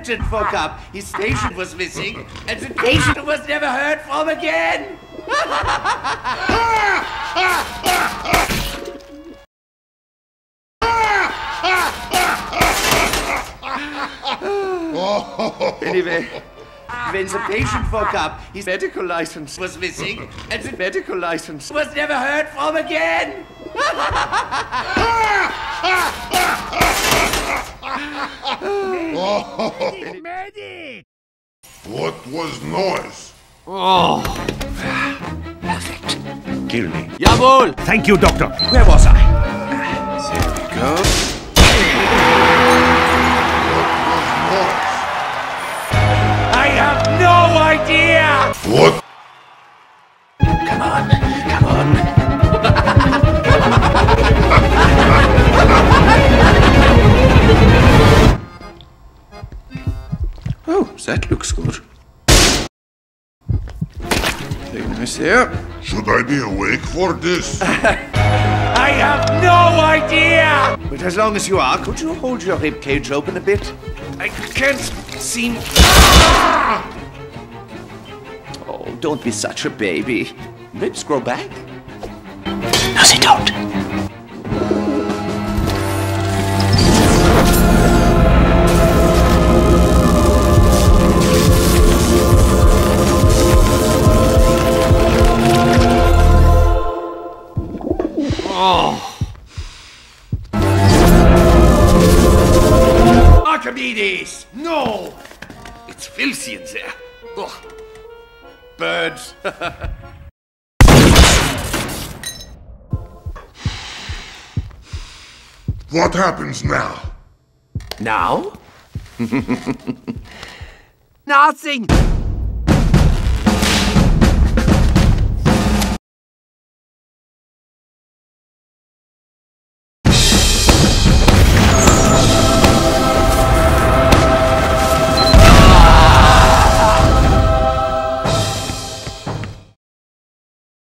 urgent fuck-up. His patient was missing, and the patient was never heard from again. Anyway, when the patient woke up, his medical license was missing, and the medical license was never heard from again. Medic! What was noise? Oh, perfect. Kill me. Jawohl! Thank you, Doctor. Where was I? There we go. I have no idea! What? Come on, come on. Oh, that looks good. Very nice there. Should I be awake for this? I have no idea! But as long as you are, could you hold your rib cage open a bit? I can't seem... Oh, don't be such a baby. Ribs grow back. No, they don't. Archimedes! No! It's filthy in there. Ugh. Birds. What happens now? Now? Nothing!